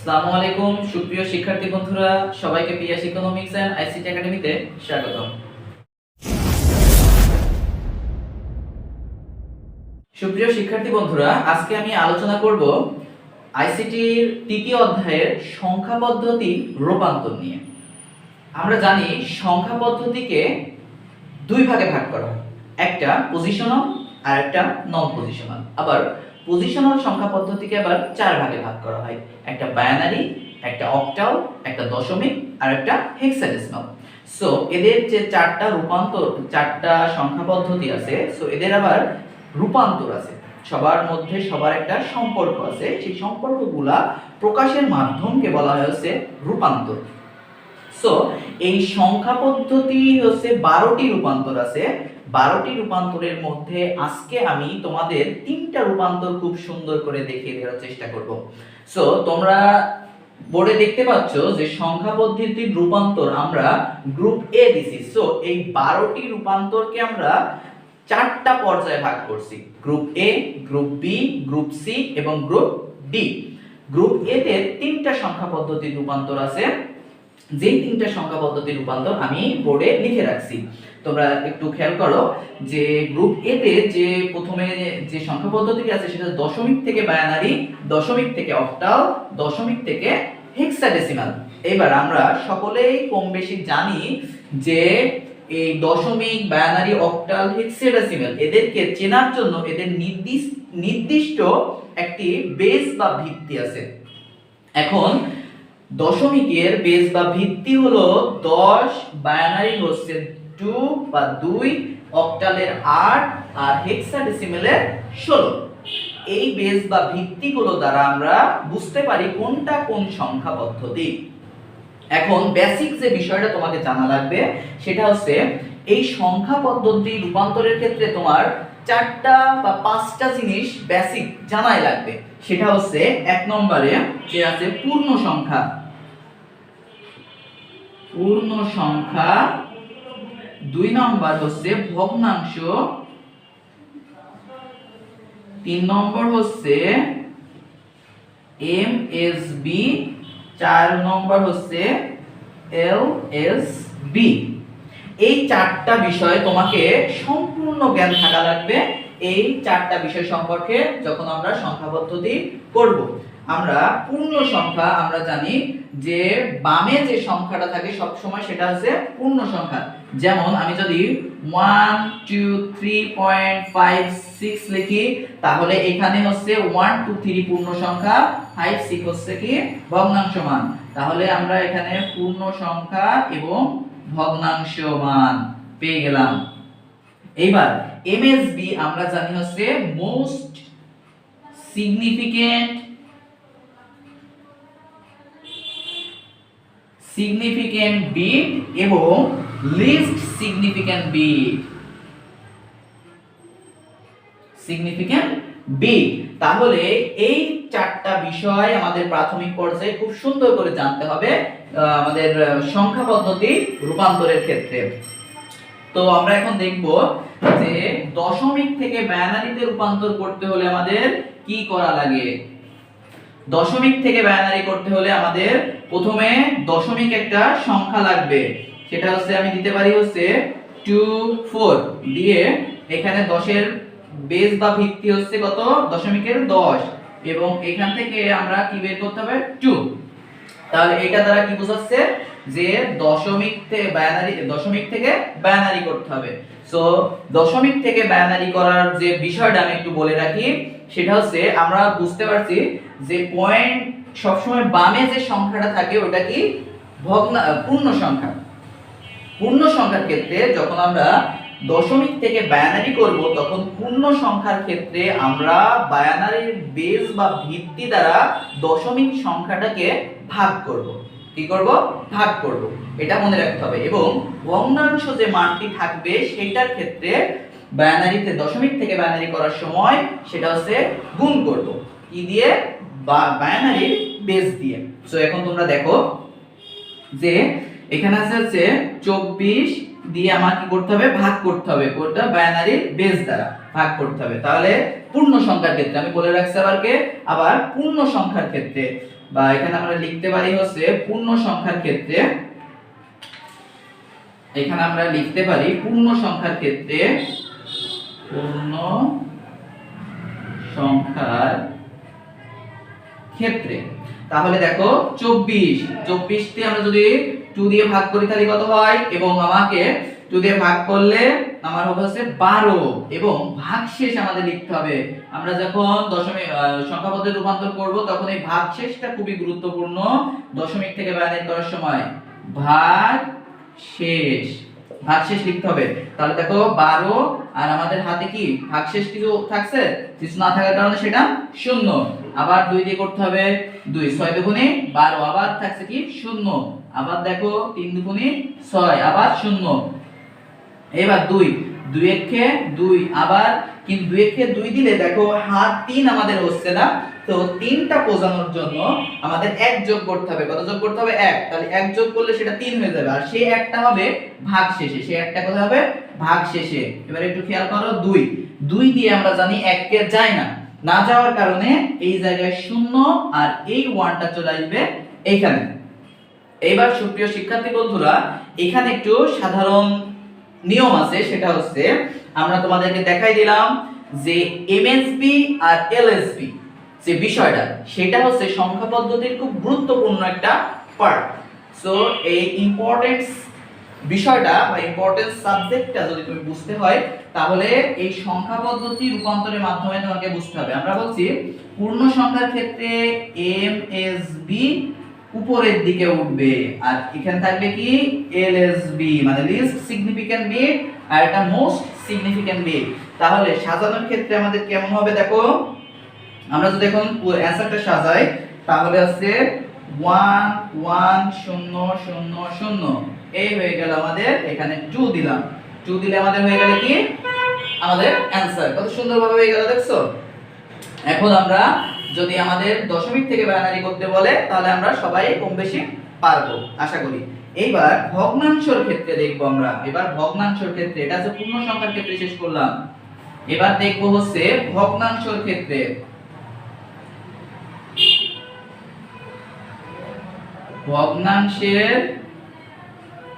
আসসালামু আলাইকুম সুপ্রিয় শিক্ষার্থী বন্ধুরা, সবাইকে পিএস ইকোনমিক্স এন্ড আইসিটি একাডেমিতে স্বাগতম। সুপ্রিয় শিক্ষার্থী বন্ধুরা, আজকে আমি আলোচনা করব আইসিটির তৃতীয় অধ্যায়ের সংখ্যা পদ্ধতি রূপান্তর নিয়ে। আমরা জানি সংখ্যা পদ্ধতিকে দুই ভাগে ভাগ করা হয়, একটা পজিশনাল আর একটা নন পজিশনাল। আবার পজিশনাল সংখ্যা পদ্ধতিকে আবার চার ভাগে ভাগ করা হয়, একটা বাইনারি, একটা অক্টাল, একটা দশমিক আর একটা হেক্সাডেসিমাল। সো এদের যে চারটা সংখ্যা পদ্ধতি আছে, সো এদের আবার রূপান্তর আছে, সবার মধ্যে সবার একটা সম্পর্ক আছে। সেই সম্পর্কগুলা প্রকাশের মাধ্যমকে বলা হয়েছে রূপান্তর। সো এই সংখ্যা পদ্ধতি হচ্ছে 12টি রূপান্তর আছে। 12টি রূপান্তরের মধ্যে আজকে আমি তোমাদের 3টা রূপান্তর খুব সুন্দর করে দেখিয়ে দেওয়ার চেষ্টা করব। সো তোমরা বোর্ডে দেখতে পাচ্ছ যে সংখ্যা পদ্ধতির রূপান্তর আমরা গ্রুপ এ দিছি। সো এই 12টি রূপান্তরকে আমরা চারটা পর্যায়ে ভাগ করছি, group A, group B, group C এবং গ্রুপ ডি। গ্রুপ এ তে 3টা সংখ্যা পদ্ধতির রূপান্তর আছে, যে 3টা সংখ্যা পদ্ধতির রূপান্তর আমি বোর্ডে লিখে রাখছি। তোমরা একটু খেয়াল করো যে গ্রুপ এ তে যে প্রথমে যে সংখ্যা পদ্ধতিটি আছে সেটা দশমিক থেকে বাইনারি, দশমিক থেকে অক্টাল, দশমিক থেকে হেক্সাডেসিমাল। এবার আমরা সকলেই কম বেশি জানি যে এই দশমিক, বাইনারি, অক্টাল, হেক্সাডেসিমাল এদেরকে চেনার জন্য এদের নির্দিষ্ট একটি বেস বা ভিত্তি আছে। এখন দশমিকের বেস বা ভিত্তি হলো 10, বাইনারি হচ্ছে 2 বা 2, অক্টালের 8 আর হেক্সাডেসিমালের 16। এই বেস বা ভিত্তিগুলো দ্বারা আমরা বুঝতে পারি কোনটা কোন সংখ্যা পদ্ধতি। এখন বেসিক যে বিষয়টা তোমাকে জানা লাগবে সেটা হচ্ছে এই সংখ্যা পদ্ধতি রূপান্তরের ক্ষেত্রে তোমার 4টা বা 5টা জিনিস বেসিক জানাই লাগবে। সেটা হচ্ছে এক নম্বরে যে আছে পূর্ণ সংখ্যা, দুই নম্বর হচ্ছে ভগ্নাংশ, 3 নম্বর হচ্ছে এমএসবি, 4 নম্বর হচ্ছে এলএসবি। এই 4টা বিষয় তোমাকে সম্পূর্ণ জ্ঞান থাকা লাগবে এই 4টা বিষয় সম্পর্কে যখন আমরা সংখ্যা পদ্ধতি করব। আমরা পূর্ণ সংখ্যা আমরা জানি যে বামে যে সংখ্যাটা থাকে সব সময় সেটা হচ্ছে পূর্ণ সংখ্যা। যেমন আমি যদি 1 2 3.56 লিখি তাহলে এখানে হচ্ছে 1 2 3 পূর্ণ সংখ্যা, 5 6 হচ্ছে কি ভগ্নাংশ মান। তাহলে আমরা এখানে পূর্ণ সংখ্যা এবং ভগ্নাংশ মান পেয়ে গেলাম। এইবার এমএসবি আমরা জানি হচ্ছে মোস্ট সিগনিফিক্যান্ট বিট এবং লিস্ট সিগনিফিক্যান্ট বিট। তাহলে এই 4টা বিষয় আমাদের প্রাথমিক পর্যায়ে খুব সুন্দর করে জানতে হবে আমাদের সংখ্যা পদ্ধতি রূপান্তরের ক্ষেত্রে। তো আমরা এখন দেখব যে দশমিক থেকে বাইনারিতে রূপান্তর করতে হলে আমাদের কি করা লাগে। দশমিক থেকে বাইনারি করতে হলে আমাদের প্রথমে দশমিক একটা সংখ্যা লাগবে, সেটা হচ্ছে আমি দিতে পারি হচ্ছে 2 4 দিয়ে এখানে 10 এর বেস বা ভিত্তি হচ্ছে কত, দশমিকের 10 এবং এখান থেকে আমরা কি বের করতে হবে 2। তাহলে এটা দ্বারা কি বোঝাচ্ছে যে দশমিক থেকে বাইনারি করতে হবে। সো দশমিক থেকে বাইনারি করার যে বিষয়টা আমি একটু বলে রাখি, সেটা হচ্ছে আমরা বুঝতে পারছি যে পয়েন্ট সবসময় বামে যে সংখ্যাটা থাকে ওটা কি পূর্ণ সংখ্যা। পূর্ণ সংখ্যার ক্ষেত্রে যখন আমরা দশমিক থেকে বাইনারি করব তখন পূর্ণ সংখ্যার ক্ষেত্রে আমরা বাইনারির বেস বা ভিত্তি দ্বারা দশমিক সংখ্যাটাকে ভাগ করব। কি করব? ভাগ করব। এটা মনে রাখতে হবে। এবং ভগ্নাংশ যে মানটি থাকবে সেটার ক্ষেত্রে বাইনারিতে দশমিক থেকে বাইনারি করার সময় সেটা হচ্ছে গুণ করব। কি দিয়ে? বাইনারির বেস দিয়ে। সো এখন তোমরা দেখো যে এখানে আছে 24 দিয়ে আমার কি করতে হবে, ভাগ করতে হবে, কোনটা বাইনারির বেস দ্বারা ভাগ করতে হবে। তাহলে পূর্ণ সংখ্যার ক্ষেত্রে আমি বলে রাখছি আবার পূর্ণ সংখ্যার ক্ষেত্রে বা এখানে আমরা লিখতে পারি হচ্ছে পূর্ণ সংখ্যার ক্ষেত্রে, এখানে আমরা লিখতে পারি পূর্ণ সংখ্যার ক্ষেত্রে, পূর্ণ সংখ্যার ক্ষেত্রে। তাহলে দেখো 24 তে আমরা যদি 2 দিয়ে ভাগ করি তাহলে কত হয়, এবং আমাকে 2 দিয়ে ভাগ করলে আমার হবে হচ্ছে 12, এবং ভাগশেষ আমাদের লিখতে হবে। আমরা যখন দশমিক সংখ্যা পদ্ধতি রূপান্তর করব তখন এই ভাগশেষটা খুবই গুরুত্বপূর্ণ দশমিক থেকে বাইনারি করার সময়। ভাগশেষ লিখতে হবে। তাহলে দেখো 12, আর আমাদের হাতে কি ভাগশেষ কিছু থাকছে, কিছু না থাকার কারণে সেটা 0। আবার 2 দিয়ে করতে হবে 2, 6 দুগুণে 12, আবার থাকছে কি 0। আবার দেখো 3 দুগুণে 6, আবার 0। এবার 2 একে 2, আবার কিন্তু 2 একে 2 দিলে দেখো হাত 3 আমাদের হচ্ছে না, তো 3টা বোঝানোর জন্য আমাদের 1 যোগ করতে হবে। কত যোগ করতে হবে? 1। তাহলে 1 যোগ করলে সেটা 3 হয়ে যাবে, আর সেই 1টা হবে ভাগশেষে, সেই 1টা কোথায় হবে? ভাগশেষে। এবার একটু খেয়াল করো, 2 দিয়ে আমরা জানি 1 কে যায় না, না যাওয়ার কারণে এই জায়গায় 0, আর এই 1টা চলে আসবে এইখানে। এইবার সুপ্রিয় শিক্ষার্থী বন্ধুরা, এখানে একটু সাধারণ নিয়ম আছে, সেটা হচ্ছে আমরা তোমাদেরকে দেখাই দিলাম যে এমএসবি আর এলএসবি যে বিষয়টা, সেটা হচ্ছে সংখ্যা পদ্ধতির খুব গুরুত্বপূর্ণ একটা পার্ট। সো এই ইম্পর্টেন্স বিষয়টা বা ইম্পর্টেন্স সাবজেক্টটা যদি তুমি বুঝতে হয় তাহলে এই সংখ্যা পদ্ধতি রূপান্তরের মাধ্যমে তোমাকে বুঝতে হবে। আমরা বলছি পূর্ণ সংখ্যার ক্ষেত্রে এমএসবি উপরের দিকে উঠবে, আর এখানে থাকবে কি এলএসবি, মানে লিস্ট সিগনিফিক্যান্ট বিট, আর এটা মোস্ট সিগনিফিক্যান্ট বিট। তাহলে সাজানোর ক্ষেত্রে আমাদের কেমন হবে দেখো, আমরা যদি এখন অ্যানসারটা সাজাই তাহলে আছে 1 1 0 0 0, এই হয়ে গেল আমাদের। এখানে 2 দিলাম, 2 দিলে আমাদের হয়ে গেল কি আমাদের অ্যানসার। কত সুন্দরভাবে হয়ে গেল দেখছো। এখন আমরা যদি আমাদের দশমিক থেকে বাইনারি করতে বলে তাহলে আমরা সবাই কম বেশি পারবো আশা করি। এইবার ভগ্নাংশের ক্ষেত্রে দেখবো আমরা। এবার ভগ্নাংশের ক্ষেত্রে, এটা হচ্ছে পূর্ণ সংখ্যার ক্ষেত্রে শেষ করলাম, এবার দেখবো হচ্ছে ভগ্নাংশের ক্ষেত্রে। ভগ্নাংশের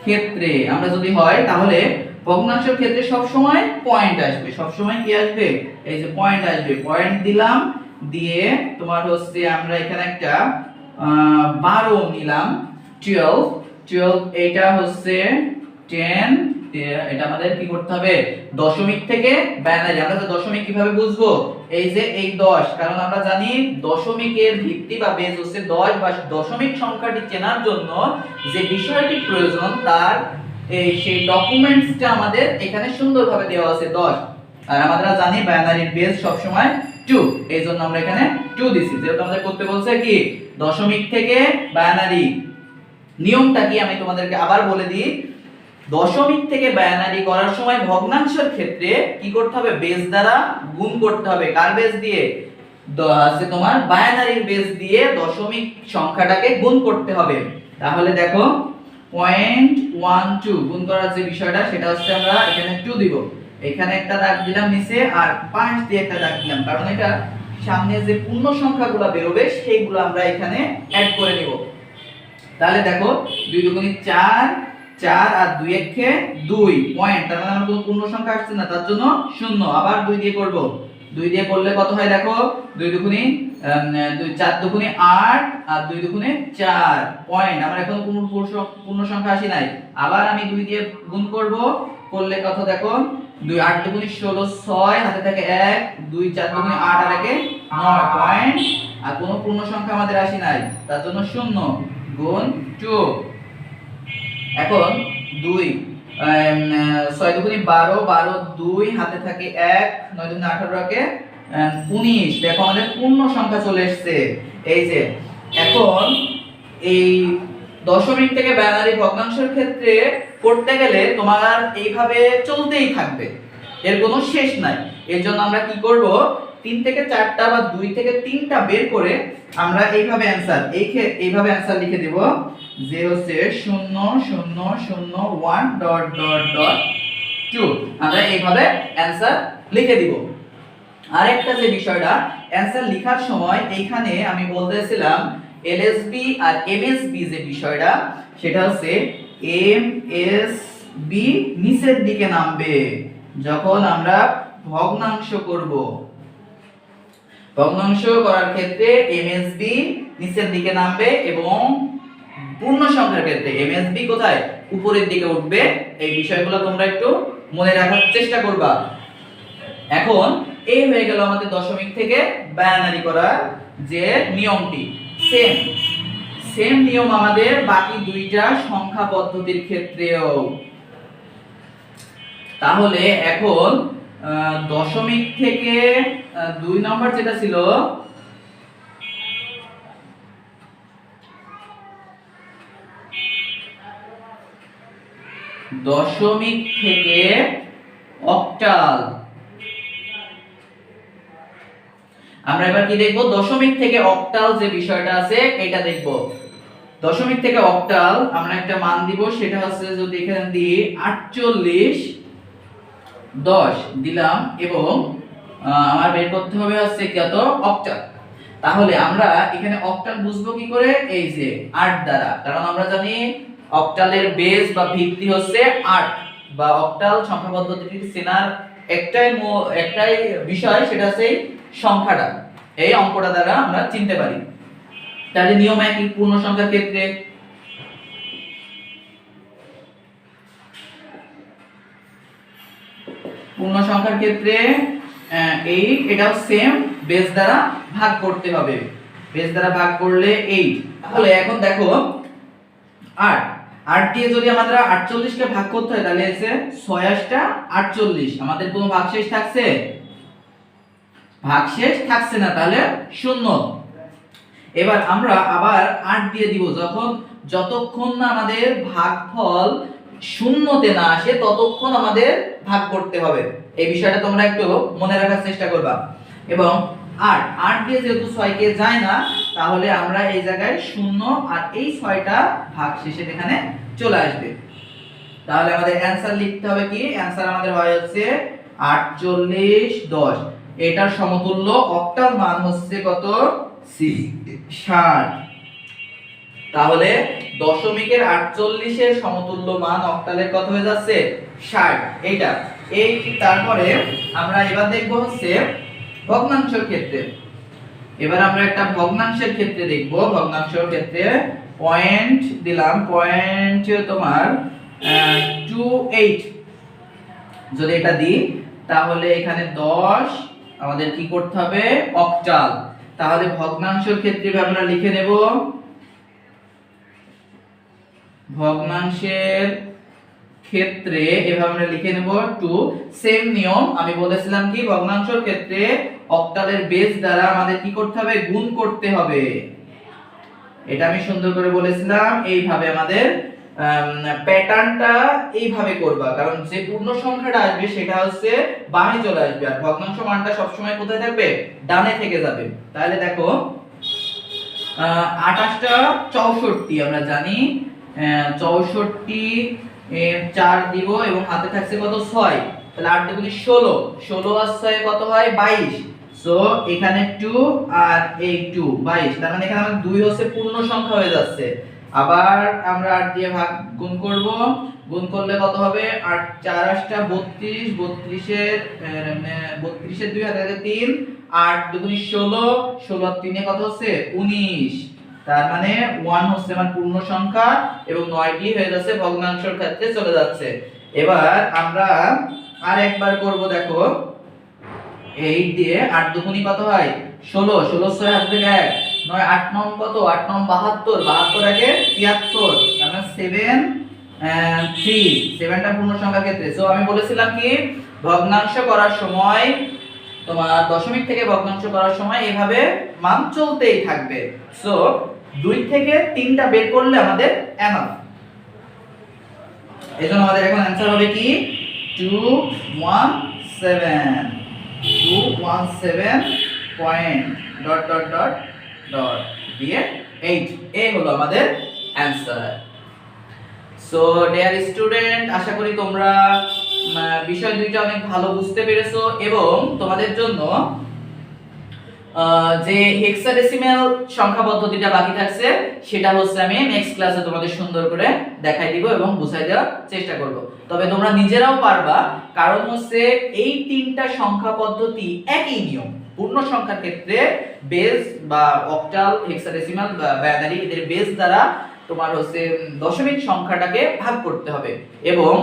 ক্ষেত্রে আমরা যদি হয় তাহলে ভগ্নাংশের ক্ষেত্রে সব সময় পয়েন্ট আসবে, সব সময় কি আসবে? এই যে পয়েন্ট আসবে। পয়েন্ট দিলাম, দিয়ে তোমার হচ্ছে আমরা এখানে একটা 12 নিলাম, 12 এটা হচ্ছে 10, এটা আমাদের কি করতে হবে? দশমিক থেকে বাইনারি। আমরা তো দশমিক কিভাবে বুঝবো? এই যে এই 10, কারণ আমরা জানি দশমিকের ভিত্তি বা বেস হচ্ছে 10, বা দশমিক সংখ্যাটি চেনার জন্য যে বিষয়টি প্রয়োজন তার সেই ডকুমেন্টসটা আমাদের এখানে সুন্দরভাবে দেওয়া আছে 10। আর আমরা জানি বাইনারির বেস সব সময় 2, এই জন্য আমরা এখানে 2 দিছি। যেহেতু আমাদের করতে বলছে কি দশমিক থেকে বাইনারি, নিয়মটা কি আমি তোমাদেরকে আবার বলে দিই। দশমিক থেকে বাইনারি করার সময় ভগ্নাংশের ক্ষেত্রে কি করতে হবে? বেস দ্বারা গুণ করতে হবে। কার বেস দিয়ে? আছে তোমার বাইনারির বেস দিয়ে দশমিক সংখ্যাটাকে গুণ করতে হবে। তাহলে দেখো 0.12 গুণ করার যে বিষয়টা সেটা হচ্ছে আমরা এখানে 2 দিব, এখানে একটা দাগ দিলাম নিচে, আর 5 দিয়ে একটা দাগ দিলাম, কারণ এটা সামনে যে পূর্ণ সংখ্যাগুলো বেরোবে সেইগুলো আমরা এখানে অ্যাড করে নিব। তাহলে দেখো 2 দুগুণে 4, 4 আর 2 একে 2 পয়েন্ট, তার মানে আমার কোনো পূর্ণ সংখ্যা আসছে না, তার জন্য 0। আবার 2 দিয়ে করব, 2 দিয়ে করলে কত হয় দেখো, 2 দুগুণে 4 দুগুণে 8, আর 2 দুগুণে 4 পয়েন্ট, আমার এখন কোনো পূর্ণ সংখ্যা আসে নাই। আবার আমি 2 দিয়ে গুণ করব, করলে কত দেখো, 2 8 দুগুণে 16, 6 হাতে থাকে 1, 2 4 দুগুণে 8 আর 1 9 পয়েন্ট, আর কোনো পূর্ণ সংখ্যা আমাদের আসে নাই, তার জন্য 0 গুণ 2। এখন 2 6 দুগুণে 12, 12 2 হাতে থাকে 1, 9 দুগুণে 18 কে 19, দেখো আমাদের পূর্ণ সংখ্যা চলে এসেছে। এই যে এখন এই দশমিক থেকে বাইনারি ভগ্নাংশের ক্ষেত্রে করতে গেলে তোমার এইভাবে চলতেই থাকবে, এর কোনো শেষ নাই। এর জন্য আমরা কি করব, 3 থেকে 4টা বা 2 থেকে 3টা বের করে আমরা এইভাবে অ্যানসার লিখে দেব, যে হচ্ছে 0 0 0 1 ডট ডট ডট 2, আমরা এইভাবে অ্যানসার লিখে দিব। আরেকটা যে বিষয়টা, অ্যানসার লেখার সময় এইখানে আমি বলতেছিলাম এলএসবি আর এমএসবি যে বিষয়টা সেটা হচ্ছে এমএসবি নিচের দিকে নামবে যখন আমরা ভগ্নাংশ করব। ভগ্নাংশ করার ক্ষেত্রে এমএসবি নিচের দিকে নামবে এবং পূর্ণ সংখ্যার ক্ষেত্রে এমএসবি কোথায় উপরের দিকে উঠবে। এই বিষয়গুলো তোমরা একটু মনে রাখার চেষ্টা করবা। এখন এই হয়ে গেল আমাদের দশমিক থেকে বাইনারি করার যে নিয়মটি। সেম নিয়ম আমাদের বাকি দুইটা সংখ্যা পদ্ধতির ক্ষেত্রেও। তাহলে এখন দশমিক থেকে 2 নম্বর যেটা ছিল দশমিক থেকে অক্টাল, আমরা এবার কি দেখব? দশমিক থেকে অক্টাল যে বিষয়টা আছে এটা দেখব। দশমিক থেকে অক্টাল আমরা একটা মান দিব, সেটা হচ্ছে যদি এখানে দিই 48 10 দিলাম এবং আমার বের করতে হবে হচ্ছে কত অক্টাল। তাহলে আমরা এখানে অক্টাল বুঝবো কি করে? এই যে 8 দ্বারা, কারণ আমরা জানি অক্টালের বেস বা ভিত্তি হচ্ছে 8 বা অক্টাল সংখ্যা পদ্ধতিটি চেনার একটাই বিষয়, সেটা হচ্ছে সংখ্যাটা, এই অঙ্কটা দ্বারা আমরা চিনতে পারি। তাহলে নিয়ম একই পূর্ণ সংখ্যার ক্ষেত্রে। পূর্ণ সংখ্যার ক্ষেত্রে এটাও সেম, বেস দ্বারা ভাগ করতে হবে। বেস দ্বারা ভাগ করলে 8। তাহলে এখন দেখো 8 দিয়ে যদি আমাদের 48 কে ভাগ করতে হয় তাহলে এসে 6 8টা 48। আমাদের কোনো ভাগশেষ থাকছে? ভাগশেষ থাকছে না, তাহলে 0। এবার আমরা আবার 8 দিয়ে দিব যতক্ষণ না আমাদের ভাগফল শূন্যতে না আসে ততক্ষণ আমাদের ভাগ করতে হবে। এই বিষয়টা তোমরা একটু মনে রাখার চেষ্টা করবা। এবং 8 দিয়ে যেহেতু 6 কে যায় না, তাহলে আমরা এই জায়গায় 0 আর এই 6টা ভাগশেষে এখানে চলে আসবে। তাহলে আমাদের অ্যানসার লিখতে হবে কি? অ্যানসার আমাদের হয় হচ্ছে 48 10। এটার সমতুল্য অক্টাল মান হচ্ছে কত? 60। তাহলে দশমিকের 48 এর সমতুল্য মান অক্টালের কত হয়ে যাচ্ছে? 60। এইটা তারপরে আমরা এবার দেখব হচ্ছে ভগ্নাংশের ক্ষেত্রে। এবার আমরা একটা ভগ্নাংশের ক্ষেত্রে দেখব। ভগ্নাংশের ক্ষেত্রে পয়েন্ট দিলাম, পয়েন্ট তোমার 28 যদি এটা দিই তাহলে এখানে 10 আমাদের কি করতে হবে? অক্টাল। তাহলে ভগ্নাংশের ক্ষেত্রে আমরা লিখে নেব, ভগ্নাংশের ক্ষেত্রে এভাবে আমরা লিখে নেব 2। সেম নিয়ম আমি বলেছিলাম কি ভগ্নাংশের ক্ষেত্রে অক্টালের বেস দ্বারা আমাদের কি করতে হবে? গুণ করতে হবে। এটা আমি সুন্দর করে বলেছিলাম। এইভাবে আমাদের প্যাটার্নটা এইভাবে করবা, কারণ যে পূর্ণ সংখ্যাটা আসবে সেটা হচ্ছে বামে চলে আসবে আর ভগ্নাংশ মানটা সব সময় কোথায় থাকবে? ডানে থেকে যাবে। তাহলে দেখো 28টা 64 আমরা জানি 64 4 দিব এবং হাতে থাকছে কত? 6। তাহলে 8 দুগুণে 16, 16 আর 6 কত হয়? 22। সো এখানে 2 আর এই 2 22। তার মানে এখানে আমাদের 2 হচ্ছে পূর্ণ সংখ্যা হয়ে যাচ্ছে। আবার আমরা 8 দিয়ে গুণ করব। গুণ করলে কত হবে? 8 4 8টা 32, 32 এর 2 হাতে থাকে 3, 8 দুগুণে 16, 16 আর 3 কত হচ্ছে? 19। তার মানে 1 হচ্ছে আমার পূর্ণ সংখ্যা এবং 9টি হয়ে যাচ্ছে ভগ্নাংশের ক্ষেত্রে চলে যাচ্ছে। এবার আমরা আর একবার করব। দেখো 8 দিয়ে 8 দুগুণে কত হয়? 16, 16 6 হাতে থেকে 1, 9 8 9 কত? 8 9 72, 72 আগে 73, তার মানে 7 3। 7টা পূর্ণ সংখ্যার ক্ষেত্রে। সো আমি বলেছিলাম কি ভগ্নাংশ করার সময় তোমার দশমিক থেকে ভগ্নাংশ করার সময় এভাবে মান চলতেই থাকবে। সো 2 থেকে 3টা বের করলে আমাদের এনাফ। এজন্য আমাদের এখন অ্যানসার হবে কি 217 point dot dot dot dot দিয়ে 8। এই হলো আমাদের অ্যানসার। সো ডিয়ার স্টুডেন্ট, আশা করি তোমরা বিষয় দুইটা অনেক ভালো বুঝতে পেরেছো এবং তোমাদের জন্য যে হেক্সাডেসিমাল সংখ্যা পদ্ধতিটা বাকি থাকছে সেটা হচ্ছে আমি নেক্সট ক্লাসে তোমাদের সুন্দর করে দেখাই দিব এবং বুঝাই দেওয়ার চেষ্টা করব। তবে তোমরা নিজেরাও পারবা, কারণ হচ্ছে এই তিনটা সংখ্যা পদ্ধতি একই নিয়ম। পূর্ণ সংখ্যার ক্ষেত্রে বেস বা অক্টাল, হেক্সাডেসিমাল বা বাইনারি এদের বেস দ্বারা তোমার হচ্ছে দশমিক সংখ্যাটাকে ভাগ করতে হবে, এবং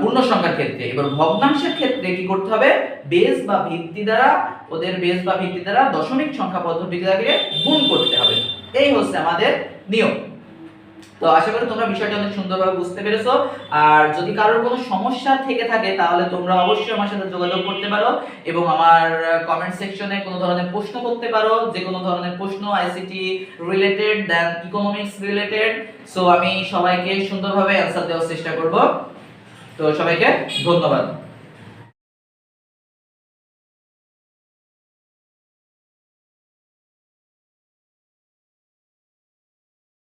পূর্ণ সংখ্যার ক্ষেত্রে এবার ভগ্নাংশের ক্ষেত্রে কি করতে হবে, বেস বা ভিত্তি দ্বারা, ওদের বেস বা ভিত্তি দ্বারা দশমিক সংখ্যা পদ্ধতিটাকে গুণ করতে হবে। এই হচ্ছে আমাদের নিয়ম। তো আশা করি তোমরা বিষয়টা অনেক সুন্দরভাবে বুঝতে পেরেছো। আর যদি কারোর কোনো সমস্যা থেকে থাকে তাহলে তোমরা অবশ্যই আমার সাথে যোগাযোগ করতে পারো এবং আমার কমেন্ট সেকশনে কোনো ধরনের প্রশ্ন করতে পারো, যে কোনো ধরনের প্রশ্ন আইসিটি রিলেটেড দেন ইকোনমিক্স রিলেটেড। সো আমি সবাইকে সুন্দরভাবে অ্যানসার দেওয়ার চেষ্টা করব। তো সবাইকে ধন্যবাদ।